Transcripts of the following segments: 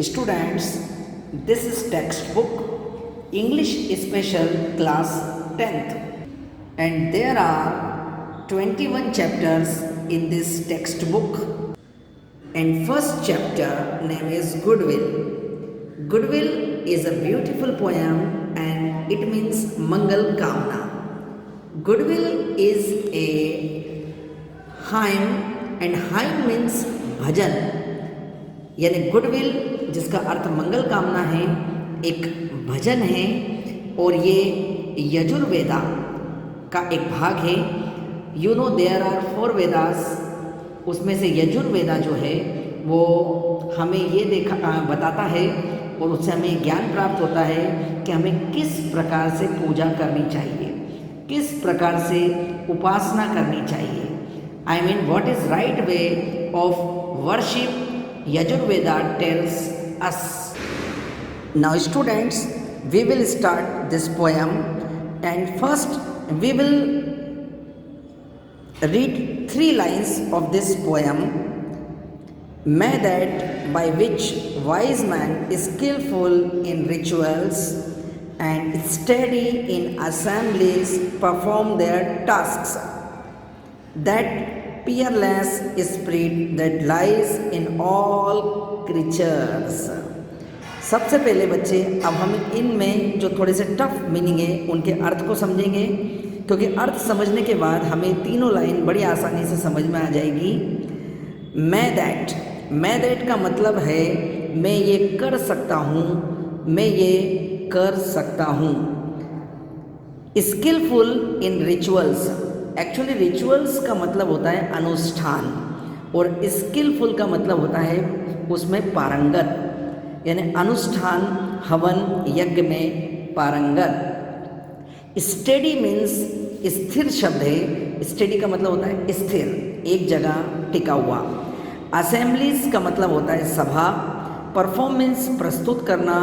Students, this is textbook English Special Class 10th, and there are 21 chapters in this textbook. And first chapter name is Goodwill. Goodwill is a beautiful poem and it means Mangal Kamna. Goodwill is a hymn and hymn means bhajan. यानी goodwill जिसका अर्थ मंगल कामना है एक भजन है और ये यजुर्वेदा का एक भाग है. You know there are 4 Vedas, उसमें से यजुर्वेदा जो है वो हमें ये बताता है और उससे हमें ज्ञान प्राप्त होता है कि हमें किस प्रकार से पूजा करनी चाहिए, किस प्रकार से उपासना करनी चाहिए. I mean what is right way of worship Yajurveda tells us. Now students, we will start this poem, and first we will read 3 lines of this poem. Method by which wise man is skillful in rituals and steady in assemblies perform their tasks. That peerless spirit that lies in all creatures. सबसे पहले बच्चे अब हम इनमें जो थोड़े से tough meaning है उनके अर्थ को समझेंगे, क्योंकि अर्थ समझने के बाद हमें तीनों लाइन बड़ी आसानी से समझ में आ जाएगी. मैं दैट का मतलब है मैं ये कर सकता हूँ, मैं ये कर सकता हूँ. Skilful in rituals, actually rituals का मतलब होता है अनुष्ठान और स्किलफुल का मतलब होता है उसमें पारंगत, यानी अनुष्ठान हवन यज्ञ में पारंगत. स्टेडी मीन्स स्थिर शब्द है. स्टेडी का मतलब होता है स्थिर, एक जगह टिका हुआ. असेंबलीज का मतलब होता है सभा. परफॉर्मेंस प्रस्तुत करना.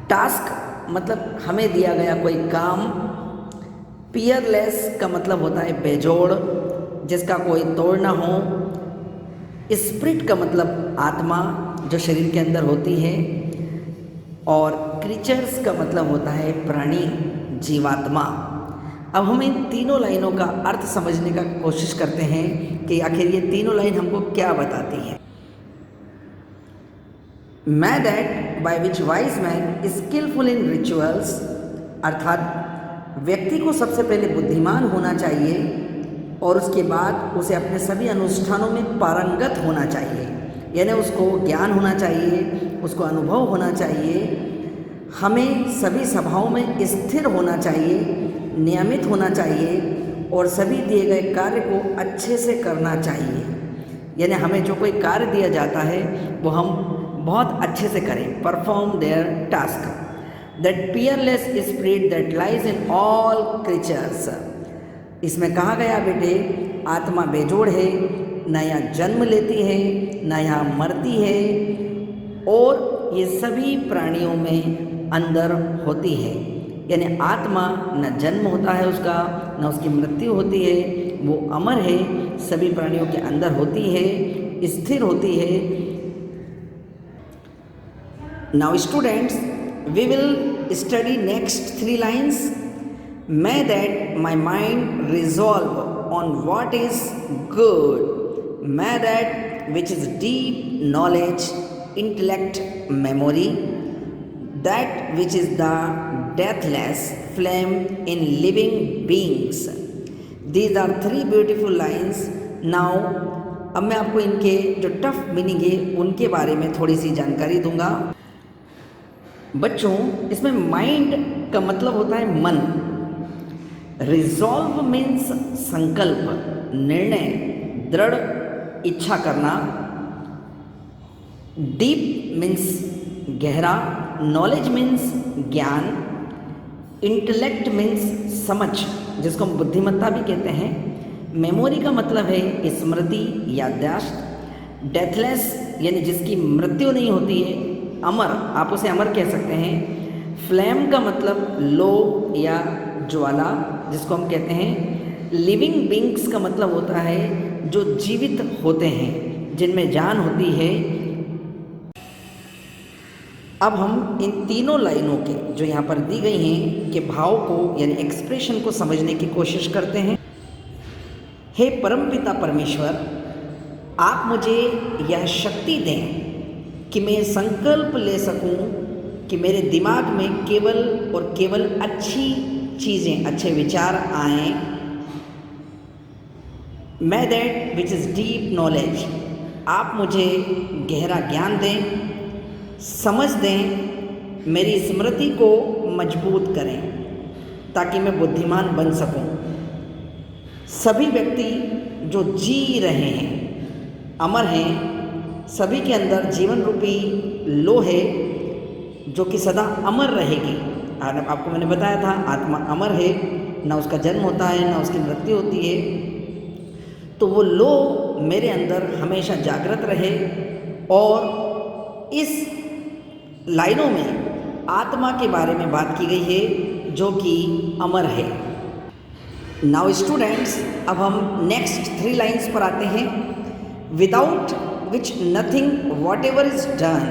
टास्क मतलब हमें दिया गया कोई काम. पीयरलेस का मतलब होता है बेजोड़, जिसका कोई तोड़ ना हो. स्पिरिट का मतलब आत्मा जो शरीर के अंदर होती है. और क्रीचर्स का मतलब होता है प्राणी, जीवात्मा. अब हम इन तीनों लाइनों का अर्थ समझने का कोशिश करते हैं कि आखिर ये तीनों लाइन हमको क्या बताती हैं. Method by which wise man skillful in rituals, अर्थात व्यक्ति को सबसे पहले बुद्धिमान होना चाहिए और उसके बाद उसे अपने सभी अनुष्ठानों में पारंगत होना चाहिए, यानी उसको ज्ञान होना चाहिए, उसको अनुभव होना चाहिए. हमें सभी सभाओं में स्थिर होना चाहिए, नियमित होना चाहिए और सभी दिए गए कार्य को अच्छे से करना चाहिए. यानी हमें जो कोई कार्य दिया जाता है वो हम बहुत अच्छे से करें. Perform there task. That peerless spirit that lies in all creatures. इसमें कहा गया बेटे आत्मा बेजोड़ है, न यहाँ जन्म लेती है न यहाँ मरती है और ये सभी प्राणियों में अंदर होती है. यानी आत्मा न जन्म होता है उसका, न उसकी मृत्यु होती है, वो अमर है, सभी प्राणियों के अंदर होती है, स्थिर होती है. Now students, we will study next 3 lines. May that my mind resolve on what is good. May that which is deep knowledge, intellect, memory. That which is the deathless flame in living beings. These are 3 beautiful lines. Now अब मैं आपको इनके जो tough meaning है उनके बारे में थोड़ी सी जानकारी दूंगा. बच्चों, इसमें माइंड का मतलब होता है मन. रिजॉल्व मीन्स संकल्प, निर्णय, दृढ़ इच्छा करना. डीप मीन्स गहरा. नॉलेज मीन्स ज्ञान. इंटेलेक्ट मीन्स समझ, जिसको हम बुद्धिमत्ता भी कहते हैं. मेमोरी का मतलब है स्मृति, याददाश्त. डेथलेस यानी जिसकी मृत्यु नहीं होती है, अमर, आप उसे अमर कह सकते हैं. फ्लेम का मतलब लो या ज्वाला, जिसको हम कहते हैं. लिविंग बींग्स का मतलब होता है जो जीवित होते हैं, जिनमें जान होती है. अब हम इन तीनों लाइनों के जो यहाँ पर दी गई हैं के भाव को यानी एक्सप्रेशन को समझने की कोशिश करते हैं। हे परमपिता परमेश्वर, आप मुझे यह शक्ति दें कि मैं संकल्प ले सकूं कि मेरे दिमाग में केवल और केवल अच्छी चीज़ें, अच्छे विचार आएँ। मैं that which is deep knowledge, आप मुझे गहरा ज्ञान दें, समझ दें, मेरी स्मृति को मजबूत करें ताकि मैं बुद्धिमान बन सकूं। सभी व्यक्ति जो जी रहे हैं, अमर हैं, सभी के अंदर जीवन रूपी लो है जो कि सदा अमर रहेगी। और आपको मैंने बताया था आत्मा अमर है, ना उसका जन्म होता है ना उसकी मृत्यु होती है। तो वो लो मेरे अंदर हमेशा जागृत रहे। और इस लाइनों में आत्मा के बारे में बात की गई है जो कि अमर है। नाउ स्टूडेंट्स, अब हम नेक्स्ट 3 लाइन्स पर आते हैं। Without which nothing what ever is done,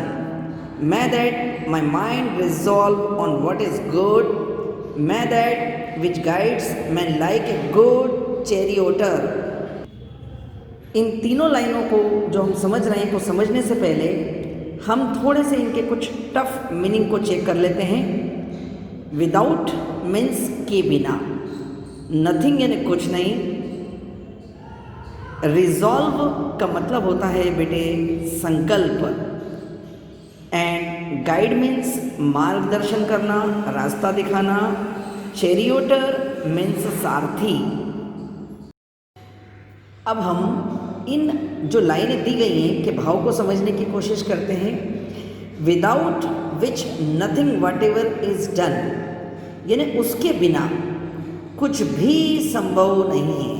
may that my mind resolve on what is good, may that which guides man like a good charioteer। इन तीनों लाइनों को जो हम समझ रहे हैं को समझने से पहले हम थोड़े से इनके कुछ टफ मीनिंग को चेक कर लेते हैं। विदाउट मीन्स के बिना, नथिंग यानी कुछ नहीं। रिजॉल्व का मतलब होता है बेटे संकल्प। एंड गाइड मीन्स मार्गदर्शन करना, रास्ता दिखाना। चैरियोटर मीन्स सारथी। अब हम इन जो लाइनें दी गई हैं के भाव को समझने की कोशिश करते हैं। Without which nothing what ever is done, यानी उसके बिना कुछ भी संभव नहीं है।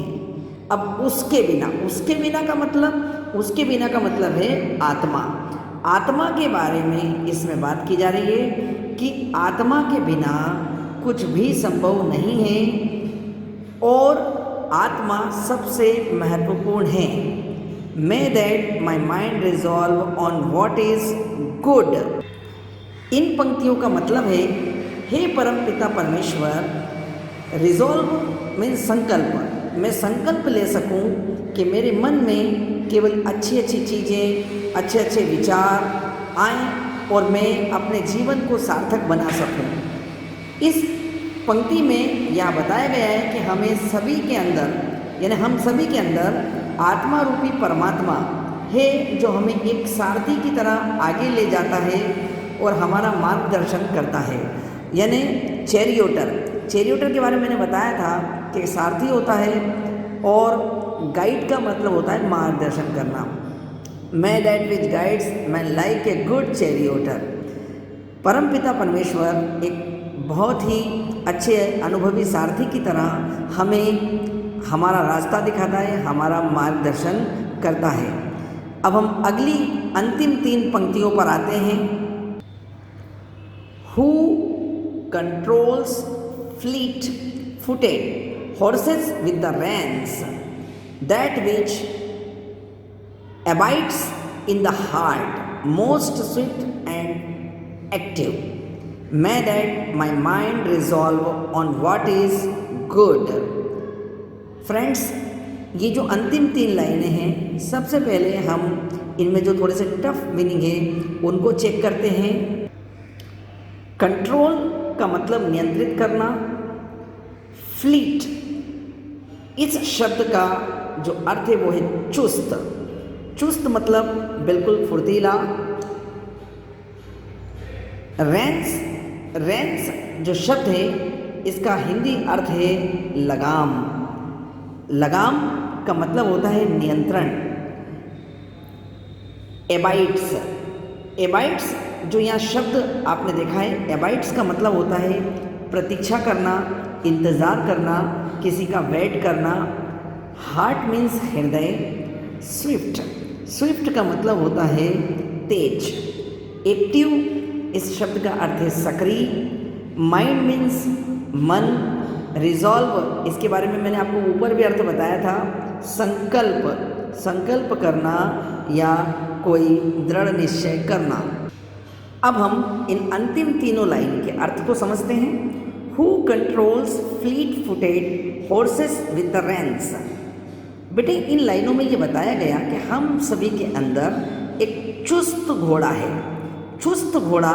अब उसके बिना का मतलब है आत्मा। आत्मा के बारे में इसमें बात की जा रही है कि आत्मा के बिना कुछ भी संभव नहीं है और आत्मा सबसे महत्वपूर्ण है। May that my mind resolve on what is good. इन पंक्तियों का मतलब है, हे परम पिता परमेश्वर, रिजॉल्व मीन्स संकल्प। मैं संकल्प ले सकूं कि मेरे मन में केवल अच्छी चीज़ें, अच्छे विचार आएँ और मैं अपने जीवन को सार्थक बना सकूं। इस पंक्ति में यह बताया गया है कि हमें सभी के अंदर, यानी हम सभी के अंदर आत्मा रूपी परमात्मा है जो हमें एक सारथी की तरह आगे ले जाता है और हमारा मार्गदर्शन करता है। यानी चैरियोटर के बारे में मैंने बताया था कि सारथी होता है और गाइड का मतलब होता है मार्गदर्शन करना। मैं दैट विच गाइड्स मैं लाइक ए गुड चैरियोटर। परमपिता परमेश्वर एक बहुत ही अच्छे अनुभवी सारथी की तरह हमें हमारा रास्ता दिखाता है, हमारा मार्गदर्शन करता है। अब हम अगली अंतिम 3 पंक्तियों पर आते हैं। Who controls fleet footed horses with the reins, that which abides in the heart, most swift and active, may that my mind resolve on what is good। Friends, ये जो अंतिम 3 लाइनें हैं, सबसे पहले हम इनमें जो थोड़े से टफ मीनिंग है उनको चेक करते हैं। कंट्रोल का मतलब नियंत्रित करना। फ्लीट, इस शब्द का जो अर्थ है वो है चुस्त मतलब बिल्कुल फुर्तीला। रेंस जो शब्द है इसका हिंदी अर्थ है लगाम का मतलब होता है नियंत्रण। एबाइट्स जो यहाँ शब्द आपने देखा है, एबाइट्स का मतलब होता है प्रतीक्षा करना, इंतज़ार करना, किसी का वेट करना। हार्ट मीन्स हृदय। स्विफ्ट का मतलब होता है तेज। एक्टिव, इस शब्द का अर्थ है सक्रिय। माइंड मीन्स मन। रिजॉल्व, इसके बारे में मैंने आपको ऊपर भी अर्थ बताया था। संकल्प करना या कोई दृढ़ निश्चय करना। अब हम इन अंतिम तीनों लाइन के अर्थ को समझते हैं। Who controls fleet footed horses with the Reigns. बेटे इन लाइनों में ये बताया गया कि हम सभी के अंदर एक चुस्त घोड़ा है। चुस्त घोड़ा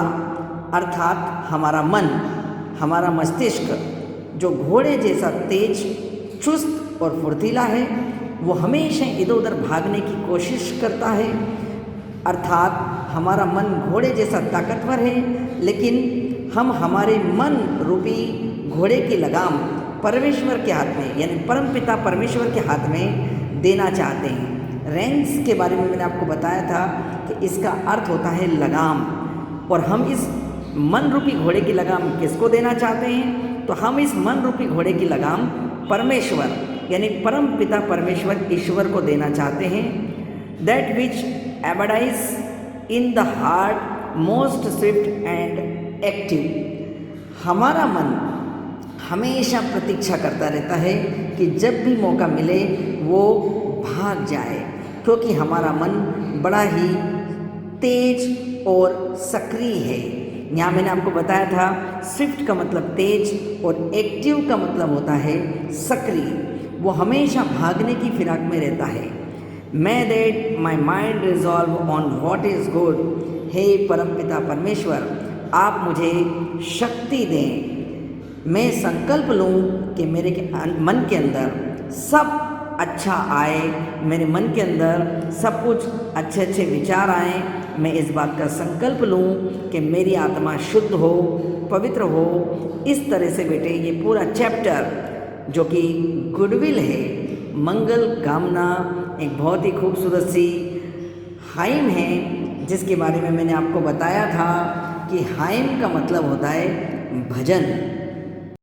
अर्थात हमारा मन, हमारा मस्तिष्क जो घोड़े जैसा तेज, चुस्त और फुर्तीला है, वो हमेशा इधर उधर भागने की कोशिश करता है। अर्थात हमारा मन घोड़े जैसा ताकतवर है, लेकिन हम हमारे मन रूपी घोड़े की लगाम परमेश्वर के हाथ में यानी परमपिता परमेश्वर के हाथ में देना चाहते हैं। रेंस के बारे में मैंने आपको बताया था कि इसका अर्थ होता है लगाम, और हम इस मन रूपी घोड़े की लगाम किसको देना चाहते हैं? तो हम इस मन रूपी घोड़े की लगाम परमेश्वर यानी परम पिता परमेश्वर ईश्वर को देना चाहते हैं। That which abides in the heart most swift and active. हमारा मन हमेशा प्रतीक्षा करता रहता है कि जब भी मौका मिले वो भाग जाए, क्योंकि हमारा मन बड़ा ही तेज और सक्रिय है। यहाँ मैंने आपको बताया था स्विफ्ट का मतलब तेज और एक्टिव का मतलब होता है सक्रिय। वो हमेशा भागने की फिराक में रहता है। May that my mind resolve on what is good। हे परमपिता परमेश्वर, आप मुझे शक्ति दें, मैं संकल्प लूँ कि मेरे मन के अंदर सब अच्छा आए, मेरे मन के अंदर सब कुछ अच्छे अच्छे विचार आए। मैं इस बात का संकल्प लूँ कि मेरी आत्मा शुद्ध हो, पवित्र हो। इस तरह से बेटे ये पूरा चैप्टर जो कि गुडविल है, मंगल कामना, एक बहुत ही खूबसूरत सी हाइम है, जिसके बारे में मैंने आपको बताया था कि हाइम का मतलब होता है भजन।